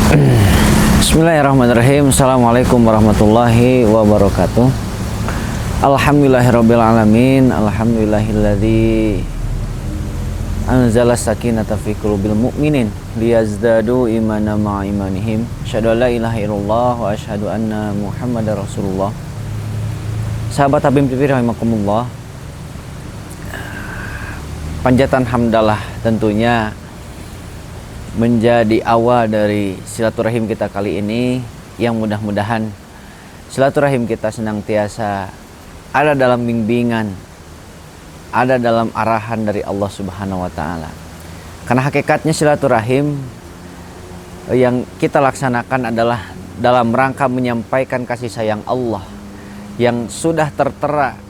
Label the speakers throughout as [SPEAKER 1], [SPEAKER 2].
[SPEAKER 1] Bismillahirrahmanirrahim. Assalamualaikum warahmatullahi wabarakatuh. Alhamdulillahirabbil alamin. Alhamdulillahilladzi anzala sakinata fi qulubil mu'minin liyazdadu imana ma'a imanihim. Asyhadu an la ilaha illallah wa asyhadu anna Muhammadar Rasulullah. Sahabat Habib TV rahimakumullah. Panjatan hamdalah tentunya menjadi awal dari silaturahim kita kali ini, yang mudah-mudahan silaturahim kita senantiasa ada dalam bimbingan, ada dalam arahan dari Allah Subhanahu wa taala. Karena hakikatnya silaturahim yang kita laksanakan adalah dalam rangka menyampaikan kasih sayang Allah yang sudah tertera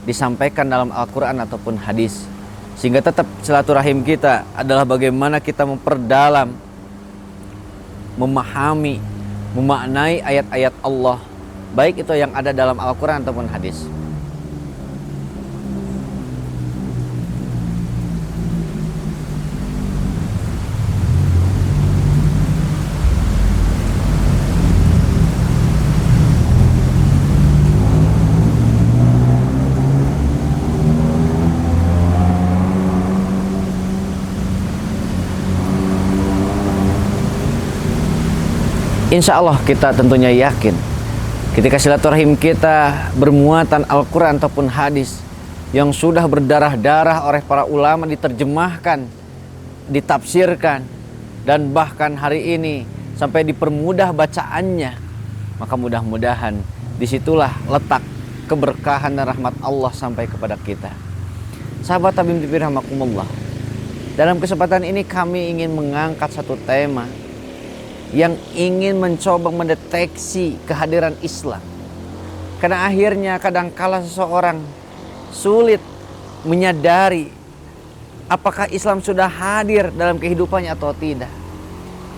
[SPEAKER 1] disampaikan dalam Al-Qur'an ataupun hadis. Sehingga tetap silaturahim kita adalah bagaimana kita memperdalam, memahami, memaknai ayat-ayat Allah, baik itu yang ada dalam Al-Quran ataupun hadis. Insya Allah kita tentunya yakin ketika silaturahim kita bermuatan Al-Quran ataupun hadis yang sudah berdarah-darah oleh para ulama, diterjemahkan, ditafsirkan, dan bahkan hari ini sampai dipermudah bacaannya, maka mudah-mudahan disitulah letak keberkahan dan rahmat Allah sampai kepada kita. Sahabat Habib TV rahimakumullah, dalam kesempatan ini kami ingin mengangkat satu tema yang ingin mencoba mendeteksi kehadiran Islam. Karena akhirnya kadangkala seseorang sulit menyadari apakah Islam sudah hadir dalam kehidupannya atau tidak.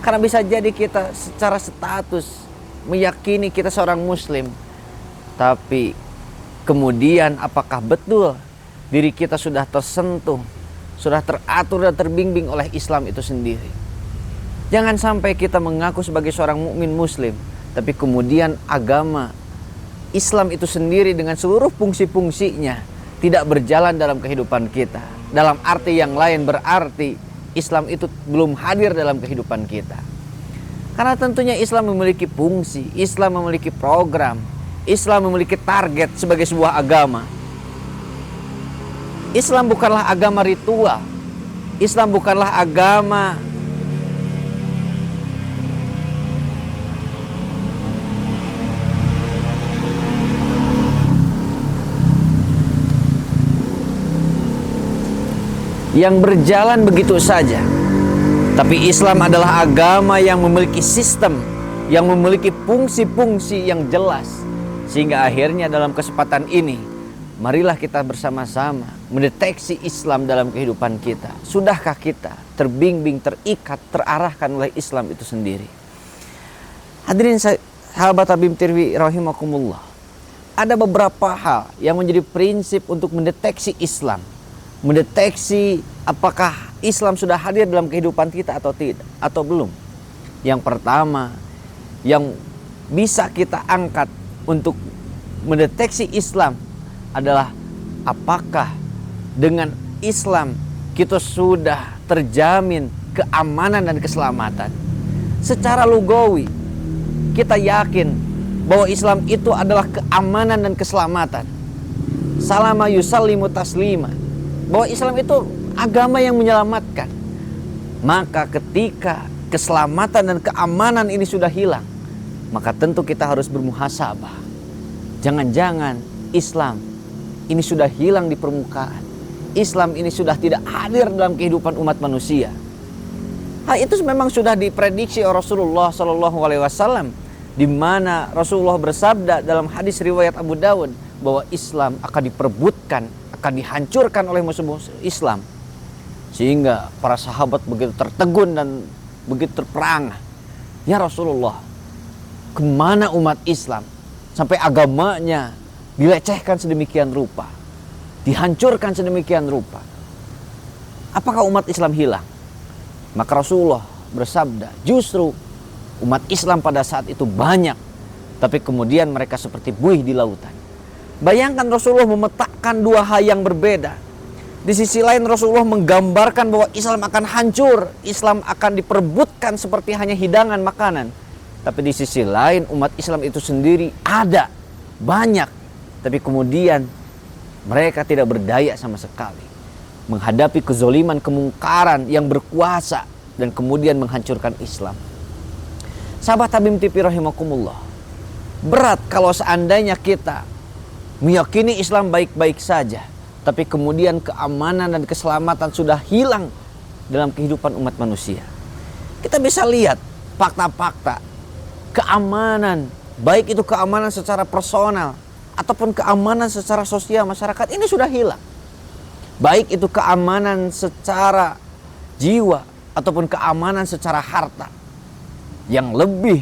[SPEAKER 1] Karena bisa jadi kita secara status meyakini kita seorang muslim, tapi kemudian apakah betul diri kita sudah tersentuh, sudah teratur dan terbimbing oleh Islam itu sendiri. Jangan sampai kita mengaku sebagai seorang mukmin muslim, tapi kemudian agama Islam itu sendiri dengan seluruh fungsi-fungsinya tidak berjalan dalam kehidupan kita. Dalam arti yang lain berarti Islam itu belum hadir dalam kehidupan kita. Karena tentunya Islam memiliki fungsi, Islam memiliki program, Islam memiliki target sebagai sebuah agama. Islam bukanlah agama ritual. Islam bukanlah agama yang berjalan begitu saja. Tapi Islam adalah agama yang memiliki sistem, yang memiliki fungsi-fungsi yang jelas. Sehingga akhirnya dalam kesempatan ini, marilah kita bersama-sama mendeteksi Islam dalam kehidupan kita. Sudahkah kita terbimbing, terikat, terarahkan oleh Islam itu sendiri? Hadirin sahabat Habib TV rahimakumullah, ada beberapa hal yang menjadi prinsip untuk mendeteksi Islam, mendeteksi apakah Islam sudah hadir dalam kehidupan kita atau tidak, atau belum. Yang pertama yang bisa kita angkat untuk mendeteksi Islam adalah apakah dengan Islam kita sudah terjamin keamanan dan keselamatan. Secara lugawi kita yakin bahwa Islam itu adalah keamanan dan keselamatan. Salama yusallimu taslima, bahwa Islam itu agama yang menyelamatkan. Maka ketika keselamatan dan keamanan ini sudah hilang, maka tentu kita harus bermuhasabah. Jangan-jangan Islam ini sudah hilang di permukaan. Islam ini sudah tidak hadir dalam kehidupan umat manusia. Hal itu memang sudah diprediksi oleh Rasulullah SAW, di mana Rasulullah bersabda dalam hadis riwayat Abu Dawud bahwa Islam akan diperebutkan, akan dihancurkan oleh musuh-musuh Islam. Sehingga para sahabat begitu tertegun dan begitu terperangah. Ya Rasulullah, kemana umat Islam sampai agamanya dilecehkan sedemikian rupa, dihancurkan sedemikian rupa? Apakah umat Islam hilang? Maka Rasulullah bersabda, justru Umat Islam pada saat itu banyak, tapi kemudian mereka seperti buih di lautan. Bayangkan Rasulullah memetakan dua hal yang berbeda. Di sisi lain Rasulullah menggambarkan bahwa Islam akan hancur, Islam akan diperebutkan seperti hanya hidangan makanan. Tapi di sisi lain umat Islam itu sendiri ada, banyak, tapi kemudian mereka tidak berdaya sama sekali menghadapi kezoliman, kemungkaran yang berkuasa dan kemudian menghancurkan Islam. Sahabat Habib TV rahimakumullah, berat kalau seandainya kita meyakini Islam baik-baik saja, tapi kemudian keamanan dan keselamatan sudah hilang dalam kehidupan umat manusia. Kita bisa lihat fakta-fakta keamanan, baik itu keamanan secara personal ataupun keamanan secara sosial masyarakat ini sudah hilang. Baik itu keamanan secara jiwa ataupun keamanan secara harta. Yang lebih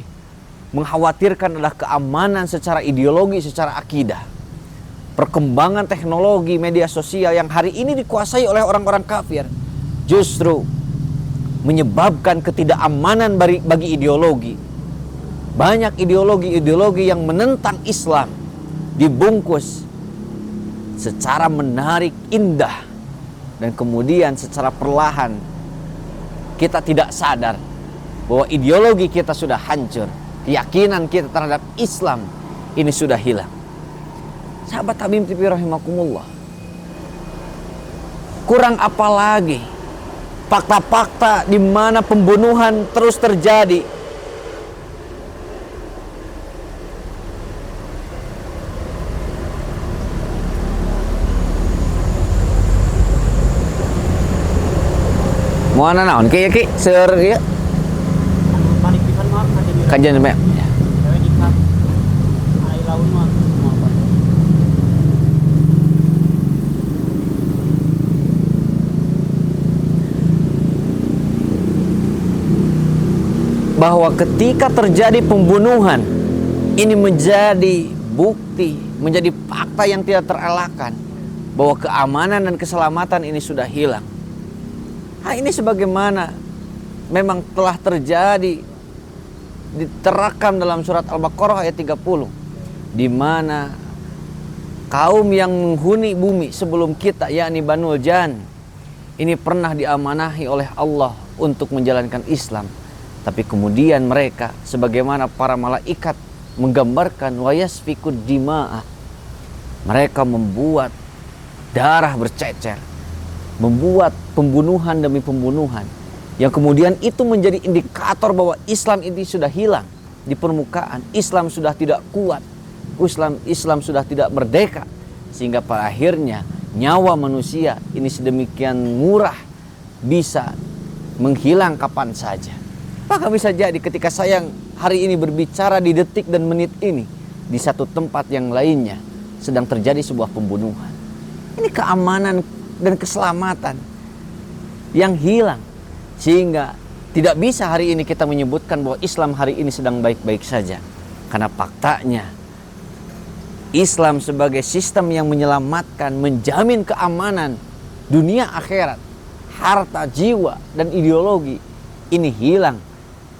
[SPEAKER 1] mengkhawatirkan adalah keamanan secara ideologi, secara akidah. Perkembangan teknologi media sosial yang hari ini dikuasai oleh orang-orang kafir justru menyebabkan ketidakamanan bagi ideologi. Banyak ideologi-ideologi yang menentang Islam dibungkus secara menarik, indah, dan kemudian secara perlahan kita tidak sadar bahwa ideologi kita sudah hancur, keyakinan kita terhadap Islam ini sudah hilang. Sahabat Habib TV rahimakumullah, kurang apa lagi fakta-fakta di mana pembunuhan terus terjadi. Mau naon ki seur ieu kajian mah bahwa ketika terjadi pembunuhan ini menjadi bukti, menjadi fakta yang tidak terelakkan bahwa keamanan dan keselamatan ini sudah hilang. Nah, ini sebagaimana memang telah terjadi, diterakam dalam surat Al-Baqarah ayat 30, di mana kaum yang menghuni bumi sebelum kita, yakni Banul Jan, ini pernah diamanahi oleh Allah untuk menjalankan Islam. Tapi kemudian mereka sebagaimana para malaikat menggambarkan wayasfikud dima'ah, mereka membuat darah bercecer, membuat pembunuhan demi pembunuhan, yang kemudian itu menjadi indikator bahwa Islam ini sudah hilang di permukaan. Islam sudah tidak kuat, Islam sudah tidak merdeka, sehingga pada akhirnya nyawa manusia ini sedemikian murah bisa menghilang kapan saja. Maka bisa jadi ketika saya hari ini berbicara di detik dan menit ini, di satu tempat yang lainnya sedang terjadi sebuah pembunuhan. Ini keamanan dan keselamatan yang hilang, sehingga tidak bisa hari ini kita menyebutkan bahwa Islam hari ini sedang baik-baik saja. Karena faktanya Islam sebagai sistem yang menyelamatkan, menjamin keamanan dunia akhirat, harta, jiwa, dan ideologi ini hilang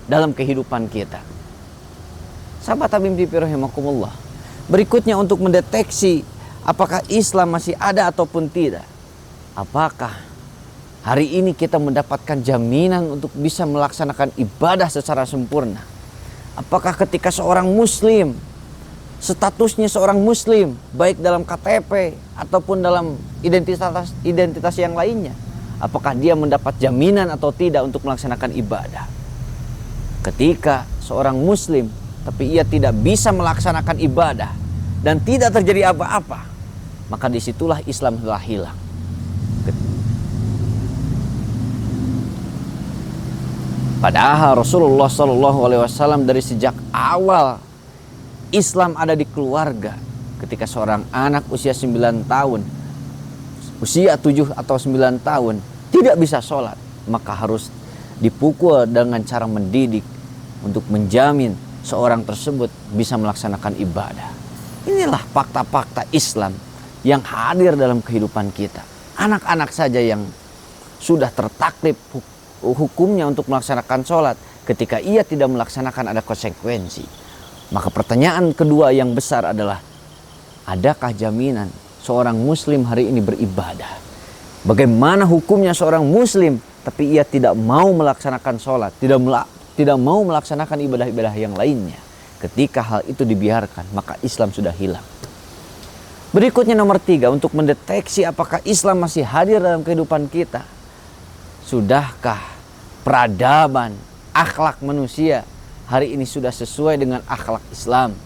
[SPEAKER 1] dalam kehidupan kita. Sahabat Habib TV rahimakumullah, berikutnya untuk mendeteksi apakah Islam masih ada ataupun tidak. Apakah hari ini kita mendapatkan jaminan untuk bisa melaksanakan ibadah secara sempurna? Apakah ketika seorang muslim, statusnya seorang muslim, baik dalam KTP ataupun dalam identitas yang lainnya, apakah dia mendapat jaminan atau tidak untuk melaksanakan ibadah? Ketika seorang muslim tapi ia tidak bisa melaksanakan ibadah dan tidak terjadi apa-apa, maka disitulah Islam telah hilang. Padahal Rasulullah SAW dari sejak awal Islam ada di keluarga. Ketika seorang anak usia 9 tahun, usia 7 atau 9 tahun tidak bisa sholat, maka harus dipukul dengan cara mendidik untuk menjamin seorang tersebut bisa melaksanakan ibadah. Inilah fakta-fakta Islam yang hadir dalam kehidupan kita. Anak-anak saja yang sudah tertaklif hukumnya untuk melaksanakan sholat ketika ia tidak melaksanakan ada konsekuensi. Maka pertanyaan kedua yang besar adalah, adakah jaminan seorang muslim hari ini beribadah? Bagaimana hukumnya seorang muslim tapi ia tidak mau melaksanakan sholat, tidak mau melaksanakan ibadah-ibadah yang lainnya? Ketika hal itu dibiarkan, maka Islam sudah hilang. Berikutnya nomor 3, untuk mendeteksi apakah Islam masih hadir dalam kehidupan kita. Sudahkah peradaban, akhlak manusia hari ini sudah sesuai dengan akhlak Islam?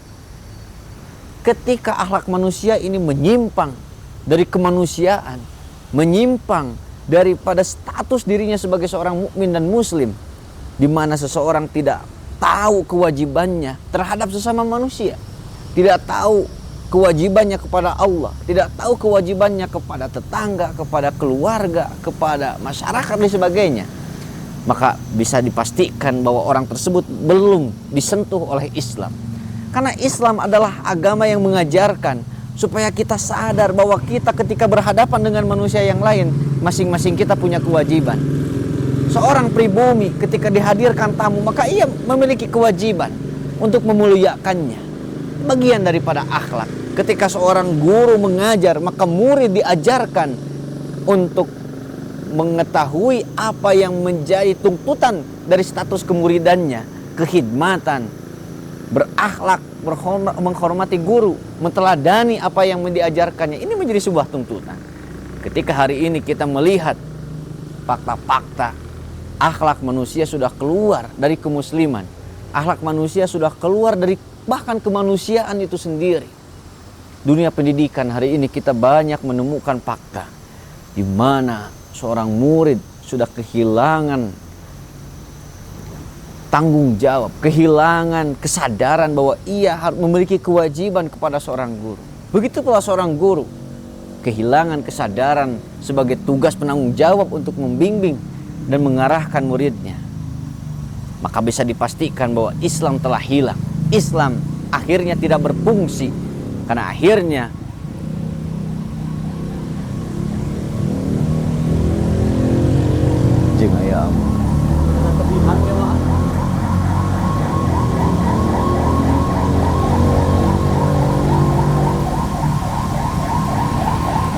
[SPEAKER 1] Ketika akhlak manusia ini menyimpang dari kemanusiaan, menyimpang daripada status dirinya sebagai seorang mukmin dan muslim, di mana seseorang tidak tahu kewajibannya terhadap sesama manusia, tidak tahu kewajibannya kepada Allah, tidak tahu kewajibannya kepada tetangga, kepada keluarga, kepada masyarakat dan sebagainya, maka bisa dipastikan bahwa orang tersebut belum disentuh oleh Islam. Karena Islam adalah agama yang mengajarkan supaya kita sadar bahwa kita ketika berhadapan dengan manusia yang lain, masing-masing kita punya kewajiban. Seorang pribumi ketika dihadirkan tamu, maka ia memiliki kewajiban untuk memuliakannya. Bagian daripada akhlak. Ketika seorang guru mengajar, maka murid diajarkan untuk mengetahui apa yang menjadi tuntutan dari status kemuridannya, kekhidmatan, berakhlak, menghormati guru, meneladani apa yang diajarkannya. Ini menjadi sebuah tuntutan. Ketika hari ini kita melihat fakta-fakta, akhlak manusia sudah keluar dari kemusliman, akhlak manusia sudah keluar dari bahkan kemanusiaan itu sendiri. Dunia pendidikan hari ini kita banyak menemukan fakta di mana seorang murid sudah kehilangan tanggung jawab, kehilangan kesadaran bahwa ia harus memiliki kewajiban kepada seorang guru. Begitu pula seorang guru kehilangan kesadaran sebagai tugas penanggung jawab untuk membimbing dan mengarahkan muridnya. Maka bisa dipastikan bahwa Islam telah hilang. Islam akhirnya tidak berfungsi karena akhirnya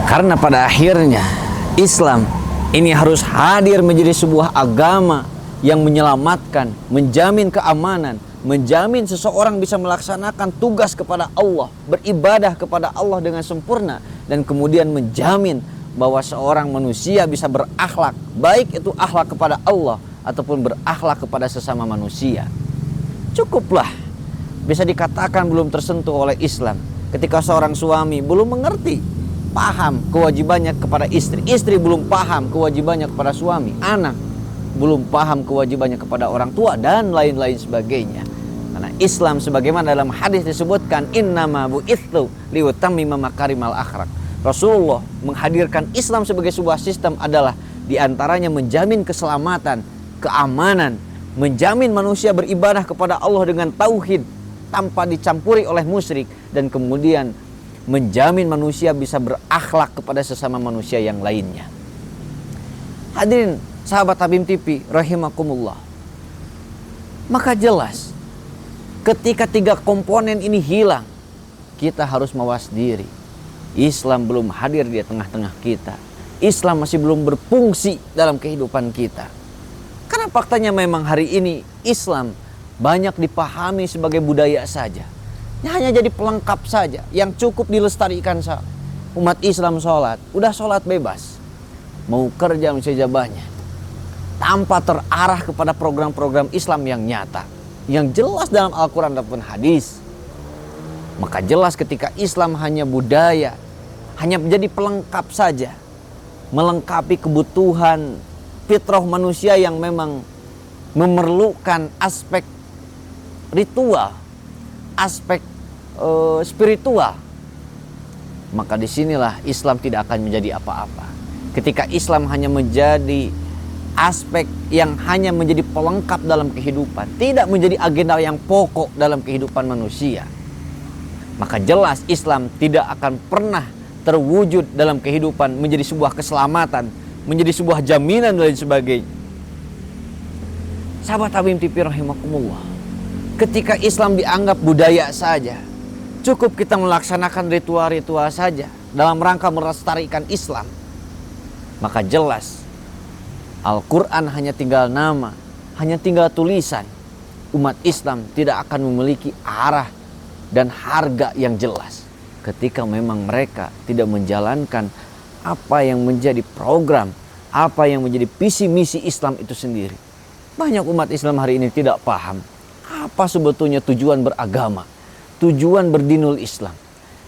[SPEAKER 1] karena pada akhirnya Islam ini harus hadir menjadi sebuah agama yang menyelamatkan, menjamin keamanan, menjamin seseorang bisa melaksanakan tugas kepada Allah, beribadah kepada Allah dengan sempurna, dan kemudian menjamin bahwa seorang manusia bisa berakhlak, baik itu akhlak kepada Allah ataupun berakhlak kepada sesama manusia. Cukuplah bisa dikatakan belum tersentuh oleh Islam ketika seorang suami belum mengerti, paham kewajibannya kepada istri, istri belum paham kewajibannya kepada suami, anak belum paham kewajibannya kepada orang tua, dan lain-lain sebagainya. Karena Islam sebagaimana dalam hadis disebutkan, innama bu'itsu liutammima makarimal akhlak. Rasulullah menghadirkan Islam sebagai sebuah sistem adalah diantaranya menjamin keselamatan, keamanan, menjamin manusia beribadah kepada Allah dengan tauhid tanpa dicampuri oleh musyrik, dan kemudian menjamin manusia bisa berakhlak kepada sesama manusia yang lainnya. Hadirin sahabat Tabim TV rahimakumullah. Maka jelas ketika 3 komponen ini hilang, kita harus mawas diri. Islam belum hadir di tengah-tengah kita. Islam masih belum berfungsi dalam kehidupan kita. Karena faktanya memang hari ini Islam banyak dipahami sebagai budaya saja. Hanya jadi pelengkap saja yang cukup dilestarikan saja. Umat Islam sholat, udah sholat bebas. Mau kerja mustajabahnya, tanpa terarah kepada program-program Islam yang nyata, yang jelas dalam Al-Quran ataupun hadis. Maka jelas ketika Islam hanya budaya, hanya menjadi pelengkap saja, melengkapi kebutuhan fitrah manusia yang memang memerlukan aspek ritual, aspek spiritual, maka disinilah Islam tidak akan menjadi apa-apa. Ketika Islam hanya menjadi aspek yang hanya menjadi pelengkap dalam kehidupan, tidak menjadi agenda yang pokok dalam kehidupan manusia, maka jelas Islam tidak akan pernah terwujud dalam kehidupan menjadi sebuah keselamatan, menjadi sebuah jaminan dan lain sebagainya. Sahabat Habib TV rahimakumullah, ketika Islam dianggap budaya saja, cukup kita melaksanakan ritual-ritual saja dalam rangka melestarikan Islam, maka jelas Al-Quran hanya tinggal nama, hanya tinggal tulisan. Umat Islam tidak akan memiliki arah dan harga yang jelas ketika memang mereka tidak menjalankan apa yang menjadi program, apa yang menjadi visi misi Islam itu sendiri. Banyak umat Islam hari ini tidak paham apa sebetulnya tujuan beragama, tujuan berdinul Islam.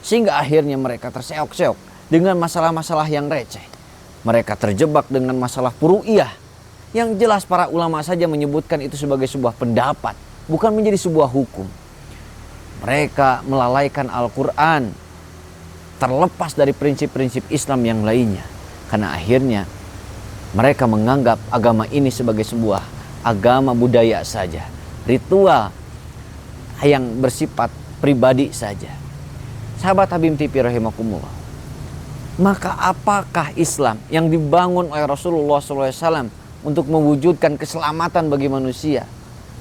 [SPEAKER 1] Sehingga akhirnya mereka terseok-seok dengan masalah-masalah yang receh. Mereka terjebak dengan masalah furu'iyah. Yang jelas para ulama saja menyebutkan itu sebagai sebuah pendapat, bukan menjadi sebuah hukum. Mereka melalaikan Al-Quran, terlepas dari prinsip-prinsip Islam yang lainnya. Karena akhirnya mereka menganggap agama ini sebagai sebuah agama budaya saja, ritual yang bersifat pribadi saja. Sahabat Habib TV rahimakumullah, maka apakah Islam yang dibangun oleh Rasulullah SAW untuk mewujudkan keselamatan bagi manusia?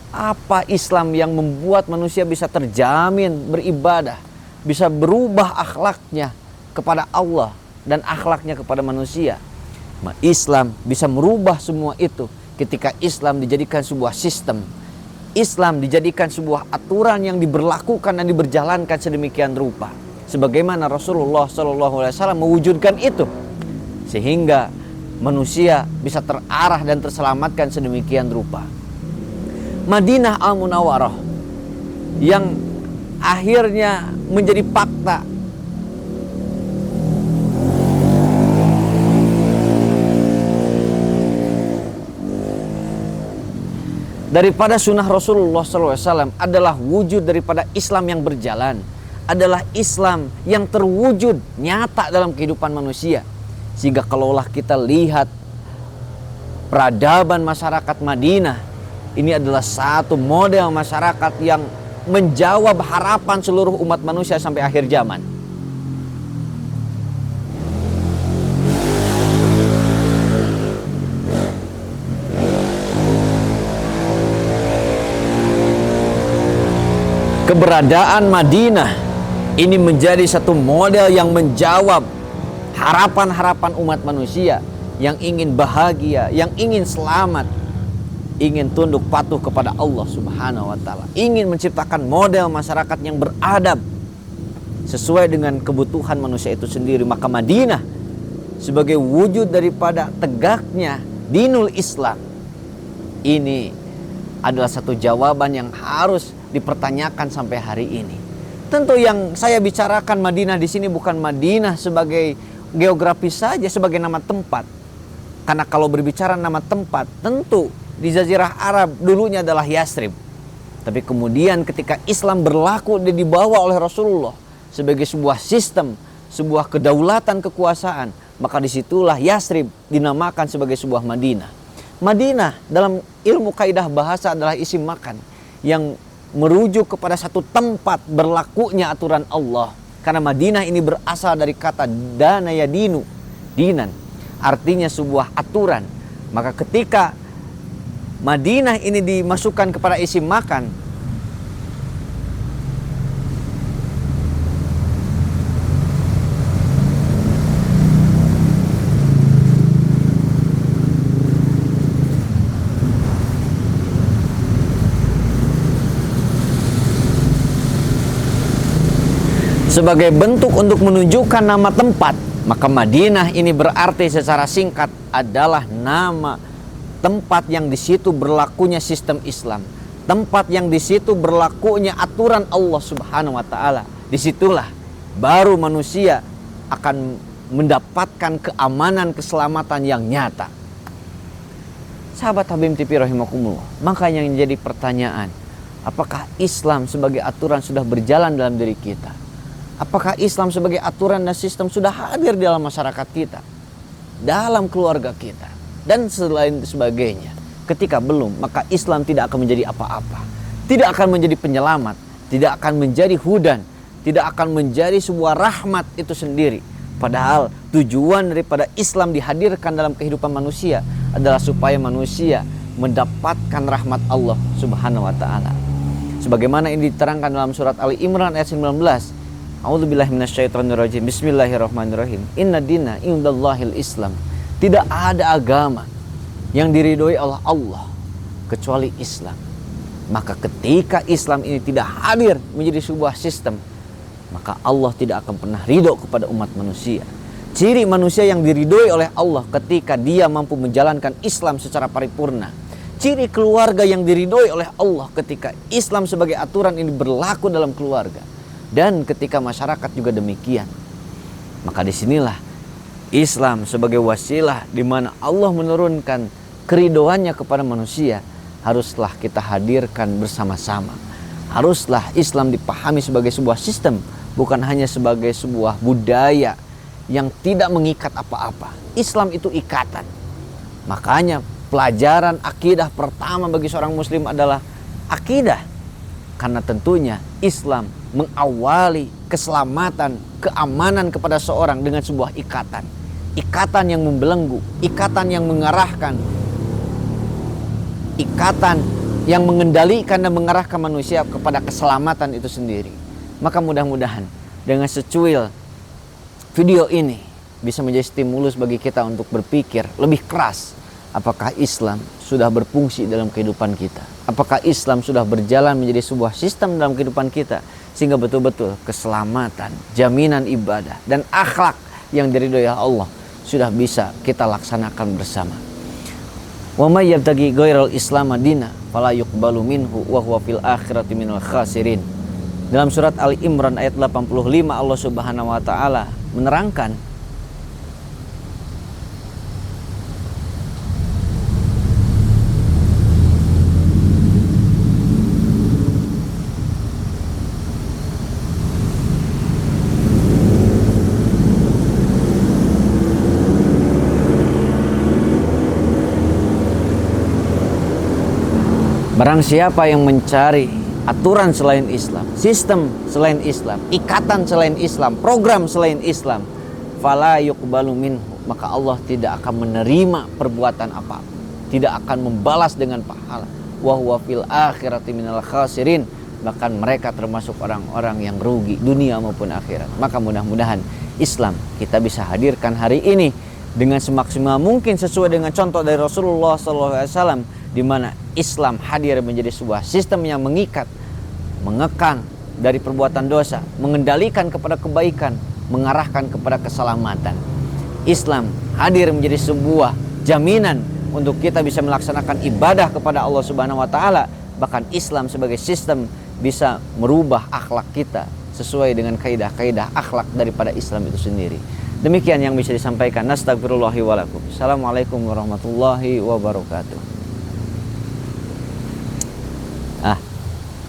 [SPEAKER 1] Apa Islam yang membuat manusia bisa terjamin beribadah, bisa berubah akhlaknya kepada Allah dan akhlaknya kepada manusia? Islam bisa merubah semua itu ketika Islam dijadikan sebuah sistem. Islam dijadikan sebuah aturan yang diberlakukan dan diberjalankan sedemikian rupa, sebagaimana Rasulullah SAW mewujudkan itu, sehingga manusia bisa terarah dan terselamatkan sedemikian rupa. Madinah Al-Munawwarah yang akhirnya menjadi fakta daripada sunnah Rasulullah SAW adalah wujud daripada Islam yang berjalan, adalah Islam yang terwujud nyata dalam kehidupan manusia. Sehingga kalaulah kita lihat peradaban masyarakat Madinah, ini adalah satu model masyarakat yang menjawab harapan seluruh umat manusia sampai akhir zaman. Keberadaan Madinah ini menjadi satu model yang menjawab harapan-harapan umat manusia yang ingin bahagia, yang ingin selamat, ingin tunduk patuh kepada Allah Subhanahu wa Ta'ala, ingin menciptakan model masyarakat yang beradab sesuai dengan kebutuhan manusia itu sendiri. Maka Madinah sebagai wujud daripada tegaknya dinul Islam ini adalah satu jawaban yang harus dipertanyakan sampai hari ini. Tentu yang saya bicarakan Madinah di sini bukan Madinah sebagai geografis saja, sebagai nama tempat. Karena kalau berbicara nama tempat, tentu di Jazirah Arab dulunya adalah Yasrib. Tapi kemudian ketika Islam berlaku dan dibawa oleh Rasulullah sebagai sebuah sistem, sebuah kedaulatan kekuasaan, maka disitulah Yasrib dinamakan sebagai sebuah Madinah. Madinah dalam ilmu kaidah bahasa adalah isim makan yang merujuk kepada satu tempat berlakunya aturan Allah. Karena Madinah ini berasal dari kata dana yadinu, dinan, artinya sebuah aturan. Maka ketika Madinah ini dimasukkan kepada isim makan, sebagai bentuk untuk menunjukkan nama tempat, maka Madinah ini berarti secara singkat adalah nama tempat yang di situ berlakunya sistem Islam, tempat yang di situ berlakunya aturan Allah Subhanahu wa Ta'ala. Disitulah baru manusia akan mendapatkan keamanan, keselamatan yang nyata. Sahabat Habib TV rahimakumullah, makanya yang jadi pertanyaan, apakah Islam sebagai aturan sudah berjalan dalam diri kita? Apakah Islam sebagai aturan dan sistem sudah hadir di dalam masyarakat kita, dalam keluarga kita, dan selain sebagainya? Ketika belum, maka Islam tidak akan menjadi apa-apa, tidak akan menjadi penyelamat, tidak akan menjadi hudan, tidak akan menjadi sebuah rahmat itu sendiri. Padahal tujuan daripada Islam dihadirkan dalam kehidupan manusia adalah supaya manusia mendapatkan rahmat Allah Subhanahu wa taala. Sebagaimana ini diterangkan dalam surat Ali Imran ayat 19. A'udzubillahi minasyaitonirrajim. Bismillahirrahmanirrahim. Inna dina indallahil Islam. Tidak ada agama yang diridhoi oleh Allah kecuali Islam. Maka ketika Islam ini tidak hadir menjadi sebuah sistem, maka Allah tidak akan pernah ridho kepada umat manusia. Ciri manusia yang diridhoi oleh Allah ketika dia mampu menjalankan Islam secara paripurna. Ciri keluarga yang diridhoi oleh Allah ketika Islam sebagai aturan ini berlaku dalam keluarga. Dan ketika masyarakat juga demikian. Maka disinilah Islam sebagai wasilah di mana Allah menurunkan keridhoannya kepada manusia haruslah kita hadirkan bersama-sama. Haruslah Islam dipahami sebagai sebuah sistem, bukan hanya sebagai sebuah budaya yang tidak mengikat apa-apa. Islam itu ikatan. Makanya pelajaran akidah pertama bagi seorang muslim adalah akidah. Karena tentunya Islam mengawali keselamatan, keamanan kepada seorang dengan sebuah ikatan. Ikatan yang membelenggu, ikatan yang mengarahkan, ikatan yang mengendalikan dan mengarahkan manusia kepada keselamatan itu sendiri. Maka mudah-mudahan dengan secuil video ini bisa menjadi stimulus bagi kita untuk berpikir lebih keras. Apakah Islam sudah berfungsi dalam kehidupan kita? Apakah Islam sudah berjalan menjadi sebuah sistem dalam kehidupan kita? Sehingga betul-betul keselamatan, jaminan ibadah, dan akhlak yang diridhoi Allah sudah bisa kita laksanakan bersama. Wa may yabtaghi ghairal Islam madina fala yuqbalu minhu wa huwa fil akhirati minal khasirin. Dalam surat Ali Imran ayat 85 Allah Subhanahu wa taala menerangkan barang siapa yang mencari aturan selain Islam, sistem selain Islam, ikatan selain Islam, program selain Islam, fala yuqbalu minhu, maka Allah tidak akan menerima perbuatan apa, tidak akan membalas dengan pahala. Wa huwa fil akhirati minal khasirin, bahkan mereka termasuk orang-orang yang rugi dunia maupun akhirat. Maka mudah-mudahan Islam kita bisa hadirkan hari ini dengan semaksimal mungkin sesuai dengan contoh dari Rasulullah SAW, di mana Islam hadir menjadi sebuah sistem yang mengikat, mengekang dari perbuatan dosa, mengendalikan kepada kebaikan, mengarahkan kepada keselamatan. Islam hadir menjadi sebuah jaminan untuk kita bisa melaksanakan ibadah kepada Allah Subhanahu wa taala. Bahkan Islam sebagai sistem bisa merubah akhlak kita sesuai dengan kaidah-kaidah akhlak daripada Islam itu sendiri. Demikian yang bisa disampaikan. Nastagfirullahi walakum. Assalamualaikum warahmatullahi wabarakatuh.